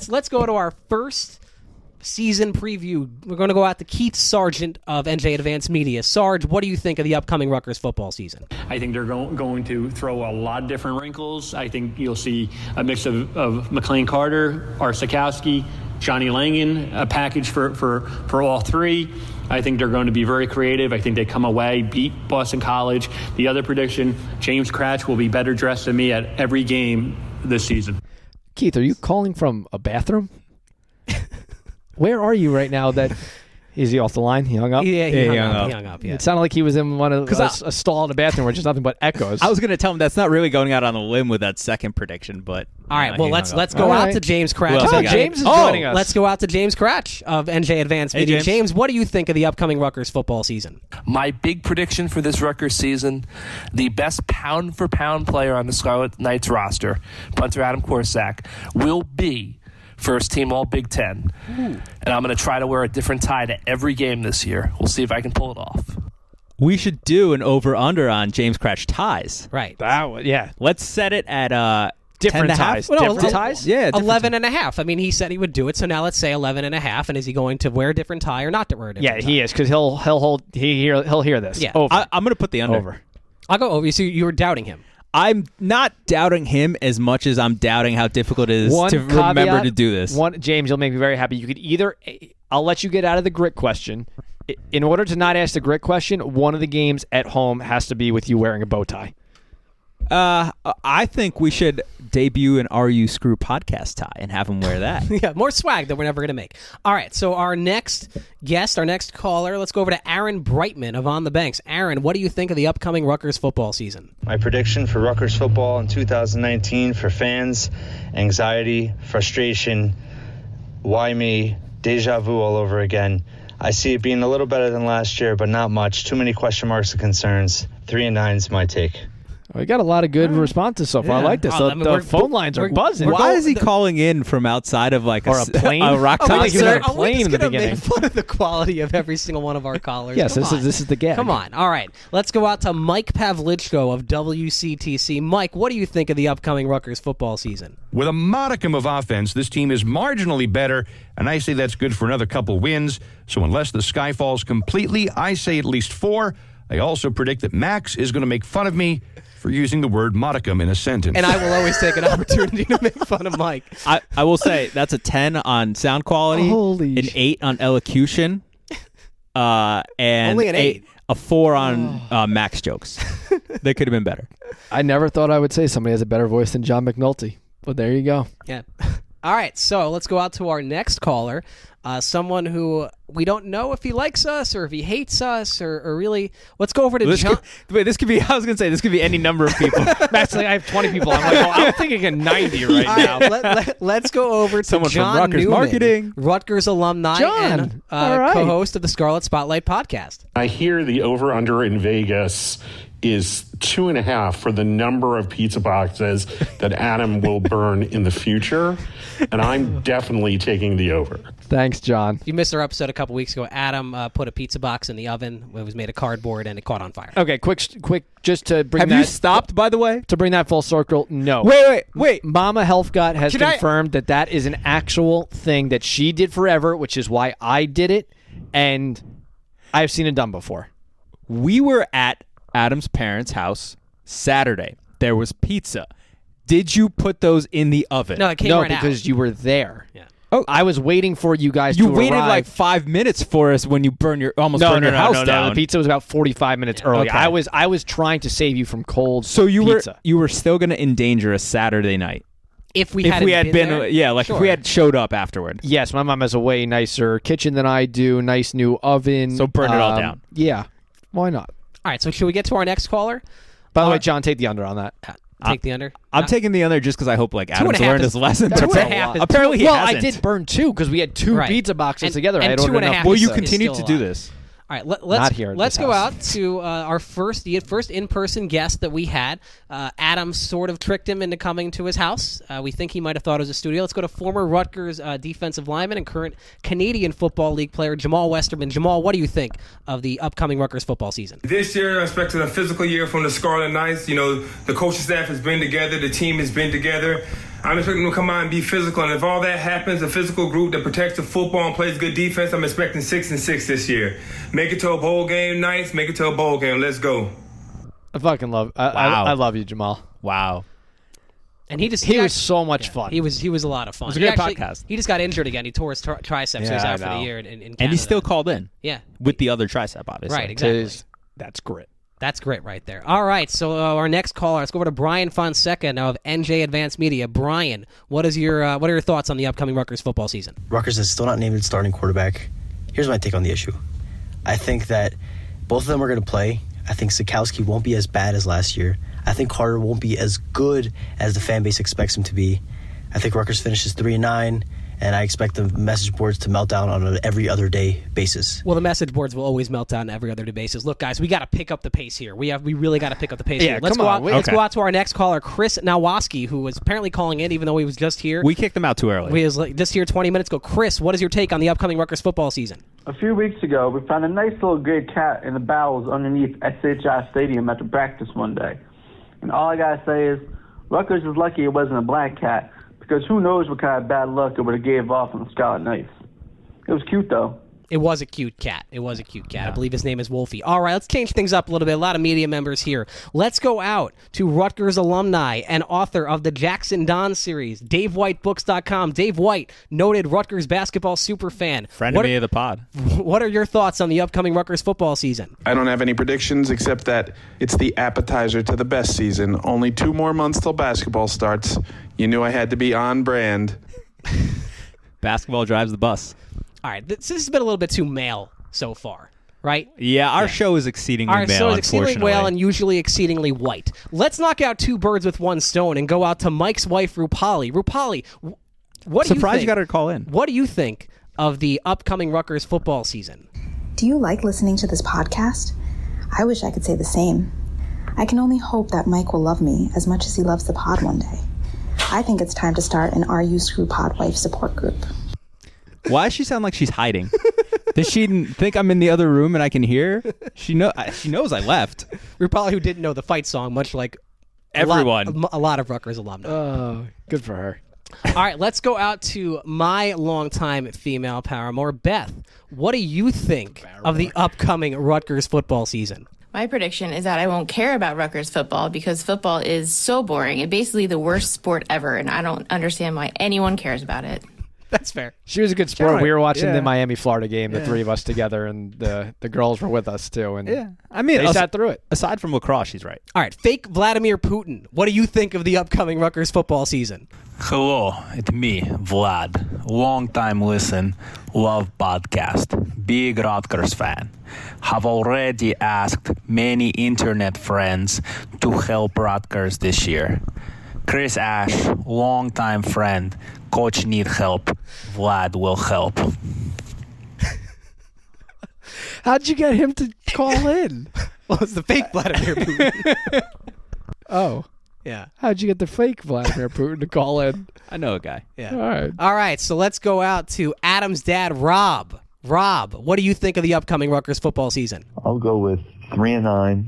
let's go to our first season preview. We're going to go out to Keith Sargent of NJ Advanced Media. Sarge, what do you think of the upcoming Rutgers football season? I think they're going to throw a lot of different wrinkles. I think you'll see a mix of McLean Carter, Arsikowski, Johnny Langan, a package for all three. I think they're going to be very creative. I think they come away, beat Boston College. The other prediction, James Cratch will be better dressed than me at every game this season. Keith, are you calling from a bathroom? Where are you right now? Is he off the line? He hung up? Yeah, he hung up. Yeah. It sounded like he was in a stall in the bathroom where there's nothing but echoes. I was going to tell him that's not really going out on a limb with that second prediction, but... All right, well, let's go out to James Cratch. James is joining us. Let's go out to James Cratch of NJ Advanced Media. James, what do you think of the upcoming Rutgers football season? My big prediction for this Rutgers season, the best pound-for-pound player on the Scarlet Knights roster, punter Adam Korsak, will be first team all Big Ten. And I'm going to try to wear a different tie to every game this year. We'll see if I can pull it off. We should do an over-under on James Cratch ties. Right. Yeah. Let's set it at different ties. Different ties? Yeah. 11.5. I mean, he said he would do it, so now let's say 11.5. And is he going to wear a different tie or not to wear a different tie? Yeah, he is, because he'll hear this. Yeah. Over. I'm going to put the under. Over. I'll go over. You see, you were doubting him. I'm not doubting him as much as I'm doubting how difficult it is to remember to do this. James, you'll make me very happy. You could either, I'll let you get out of the grit question. In order to not ask the grit question, one of the games at home has to be with you wearing a bow tie. I think we should debut an Are You Screw podcast tie and have him wear that. Yeah, more swag that we're never going to make. All right, so our next guest, our next caller, let's go over to Aaron Brightman of On the Banks. Aaron, what do you think of the upcoming Rutgers football season? My prediction for Rutgers football in 2019 for fans, anxiety, frustration, why me, deja vu all over again. I see it being a little better than last year, but not much. Too many question marks and concerns. 3-9 is my take. We got a lot of good responses so far. Yeah. I like this. The phone lines are buzzing. Why is he calling in from outside of like a plane? A rock concert? Are we just going to make fun of the quality of every single one of our callers? Yes, this is the gag. Come on. All right. Let's go out to Mike Pavlichko of WCTC. Mike, what do you think of the upcoming Rutgers football season? With a modicum of offense, this team is marginally better, and I say that's good for another couple wins. So unless the sky falls completely, I say at least 4. I also predict that Max is going to make fun of me for using the word modicum in a sentence. And I will always take an opportunity to make fun of Mike. I will say that's a 10 on sound quality, an 8 on elocution, and only an 8. A 4 on Max jokes. They could have been better. I never thought I would say somebody has a better voice than John McNulty, but there you go. Yeah. All right, so let's go out to our next caller, someone who we don't know if he likes us or if he hates us or really. Let's go over to John. This could be. I was going to say this could be any number of people. Matt's like, I have 20 people. I'm like, I'm thinking of 90 right now. Let's go over to someone John from Rutgers Newman, Marketing, Rutgers alumni, John. and All right. co-host of the Scarlet Spotlight podcast. I hear the over-under in Vegas is 2.5 for the number of pizza boxes that Adam will burn in the future, and I'm definitely taking the over. Thanks, John. You missed our episode a couple weeks ago. Adam put a pizza box in the oven. It was made of cardboard, and it caught on fire. Okay, quick, just to bring Have you stopped, by the way? To bring that full circle, no. Wait. Mama Healthgott has confirmed that is an actual thing that she did forever, which is why I did it, and I've seen it done before. We were at Adam's parents' house Saturday. There was pizza. Did you put those in the oven? No, it came right out. Because you were there. Yeah. Oh, I was waiting for you guys to arrive. You waited like 5 minutes for us when you burned your house down. No. The pizza was about 45 minutes early. Okay. I was trying to save you from cold so pizza. You were still going to endanger a Saturday night. If we had been there? If we had showed up afterward. Yes, my mom has a way nicer kitchen than I do, nice new oven. So burn it all down. Yeah. Why not? All right, so should we get to our next caller? By the way, John, take the under on that. Take the under? I'm taking the under just because I hope Adam's learned his lesson. Apparently he hasn't. I did burn 2 because we had 2 pizza boxes together. And I had ordered enough. Will you continue to do this? All right, let's go out to our first in-person guest that we had. Adam sort of tricked him into coming to his house. We think he might have thought it was a studio. Let's go to former Rutgers defensive lineman and current Canadian Football League player Jamal Westerman. Jamal, what do you think of the upcoming Rutgers football season? This year, I'm expecting a physical year from the Scarlet Knights. You know, the coaching staff has been together. The team has been together. I'm expecting them to come out and be physical. And if all that happens, a physical group that protects the football and plays good defense, I'm expecting 6-6 this year. Make it to a bowl game nice. Make it to a bowl game. Let's go. I fucking love. I love you, Jamal. Wow. And he was so much fun. He was a lot of fun. It was a great podcast. He just got injured again. He tore his triceps. So he's out for the year in Canada. And he still called in. Yeah. With the other tricep, obviously. Right, exactly. That's grit. That's grit right there. All right, so our next caller, let's go over to Brian Fonseca now of NJ Advanced Media. Brian, what are your thoughts on the upcoming Rutgers football season? Rutgers is still not named its starting quarterback. Here's my take on the issue. I think that both of them are going to play. I think Sikowski won't be as bad as last year. I think Carter won't be as good as the fan base expects him to be. I think Rutgers finishes 3-9, and I expect the message boards to melt down on an every other day basis. Well, the message boards will always melt down every other day basis. Look, guys, we got to pick up the pace here. We really got to pick up the pace here. Let's go out to our next caller, Chris Nowaski, who was apparently calling in, even though he was just here. We kicked him out too early. He was just here 20 minutes ago. Chris, what is your take on the upcoming Rutgers football season? A few weeks ago, we found a nice little gray cat in the bowels underneath SHI Stadium after practice one day. And all I got to say is, Rutgers is lucky it wasn't a black cat, because who knows what kind of bad luck it would have gave off on the Scarlet Knights. It was cute, though. It was a cute cat. Yeah. I believe his name is Wolfie. All right, let's change things up a little bit. A lot of media members here. Let's go out to Rutgers alumni and author of the Jackson Don series, DaveWhiteBooks.com. Dave White, noted Rutgers basketball superfan. Friend of me of the pod. What are your thoughts on the upcoming Rutgers football season? I don't have any predictions except that it's the appetizer to the best season. Only 2 more months till basketball starts. You knew I had to be on brand. Basketball drives the bus. All right, this has been a little bit too male so far, right? Yeah, our show is exceedingly male, unfortunately. Our show is exceedingly male and usually exceedingly white. Let's knock out 2 birds with 1 stone and go out to Mike's wife, Rupali. Rupali, what do you think? Surprised you got her to call in. What do you think of the upcoming Rutgers football season? Do you like listening to this podcast? I wish I could say the same. I can only hope that Mike will love me as much as he loves the pod one day. I think it's time to start an Are You Screw Pod Wife support group. Why does she sound like she's hiding? Does she think I'm in the other room and I can hear? She knows I left. Rupali, who didn't know the fight song, much like everyone. A lot of Rutgers alumni. Oh, good for her. All right, let's go out to my longtime female paramour, Beth. What do you think of the upcoming Rutgers football season? My prediction is that I won't care about Rutgers football because football is so boring and basically the worst sport ever, and I don't understand why anyone cares about it. That's fair. She was a good sport. We were watching the Miami-Florida game, the 3 of us together, and the girls were with us, too. And I mean, they sat through it. Aside from lacrosse, she's right. All right, fake Vladimir Putin. What do you think of the upcoming Rutgers football season? Hello, it's me, Vlad. Long time listen, love podcast, big Rutgers fan. Have already asked many internet friends to help Rutgers this year. Chris Ash, long-time friend. Coach need help. Vlad will help. How'd you get him to call in? Well, it's the fake Vladimir Putin. Oh. Yeah. How'd you get the fake Vladimir Putin to call in? I know a guy. Yeah. All right, so let's go out to Adam's dad, Rob. Rob, what do you think of the upcoming Rutgers football season? I'll go with 3-9,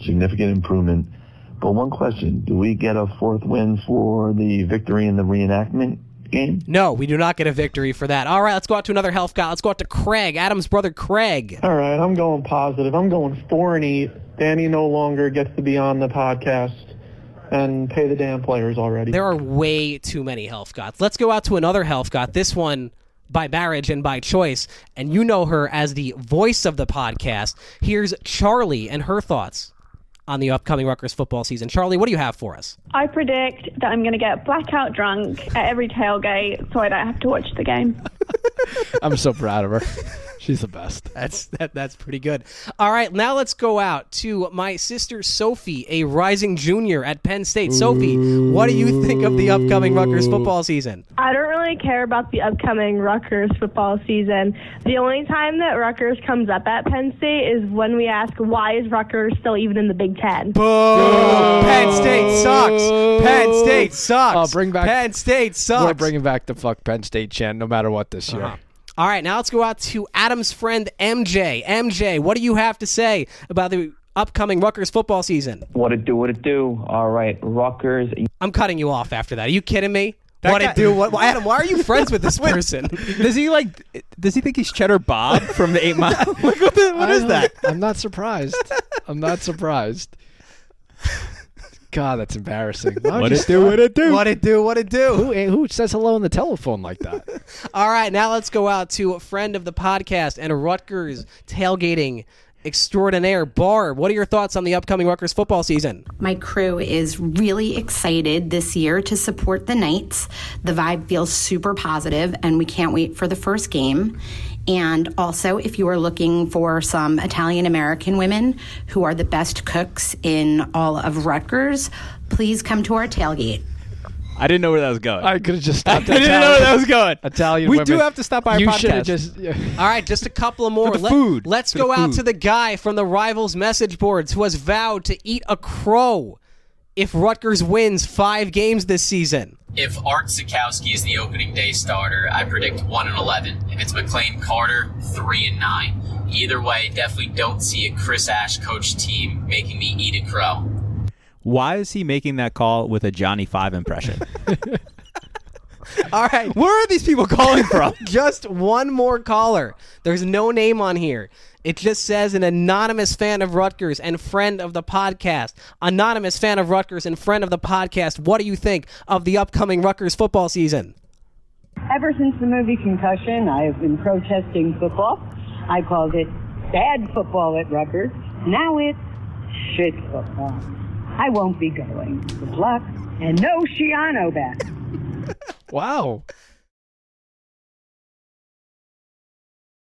significant improvement. But one question, do we get a 4th win for the victory in the reenactment game? No, we do not get a victory for that. All right, let's go out to another health guy. Let's go out to Craig, Adam's brother Craig. All right, I'm going positive. I'm going 4-8. Danny no longer gets to be on the podcast and pay the damn players already. There are way too many health gods. Let's go out to another health god. This one by marriage and by choice, and you know her as the voice of the podcast. Here's Charlie and her thoughts on the upcoming Rutgers football season. Charlie, what do you have for us? I predict that I'm going to get blackout drunk at every tailgate so I don't have to watch the game. I'm so proud of her. She's the best. That's pretty good. All right, now let's go out to my sister Sophie, a rising junior at Penn State. Sophie, what do you think of the upcoming Rutgers football season? I don't really care about the upcoming Rutgers football season. The only time that Rutgers comes up at Penn State is when we ask, why is Rutgers still even in the Big Ten? Boo! Penn State sucks! Penn State sucks! Bring back, Penn State sucks! We're bringing back the fuck Penn State chant no matter what this year. All right, now let's go out to Adam's friend MJ. MJ, what do you have to say about the upcoming Rutgers football season? What it do? All right, Rutgers. I'm cutting you off after that. Are you kidding me? Adam, why are you friends with this person? Does he think he's Cheddar Bob from the 8 Mile? What is that? I'm not surprised. God, that's embarrassing. What it do? What it do? Who says hello on the telephone like that? All right, now let's go out to a friend of the podcast and a Rutgers tailgating extraordinaire, Barb. What are your thoughts on the upcoming Rutgers football season? My crew is really excited this year to support the Knights. The vibe feels super positive, and we can't wait for the first game. And also, if you are looking for some Italian-American women who are the best cooks in all of Rutgers, please come to our tailgate. I didn't know where that was going. I could have just stopped. I didn't know where that was going. Italian we women. do have to stop by our podcast. All right, just a couple of more. For the food. Let's go out to the guy from the Rivals message boards who has vowed to eat a crow if Rutgers wins 5 games this season. If Art Sikowski is the opening day starter, I predict 1-11. If it's McLean Carter, 3-9. Either way, definitely don't see a Chris Ash coach team making me eat a crow. Why is he making that call with a Johnny 5 impression? All right. Where are these people calling from? Just one more caller. There's no name on here. It just says an anonymous fan of Rutgers and friend of the podcast. Anonymous fan of Rutgers and friend of the podcast. What do you think of the upcoming Rutgers football season? Ever since the movie Concussion, I have been protesting football. I called it bad football at Rutgers. Now it's shit football. I won't be going. Good luck, and no Shiano back. Wow.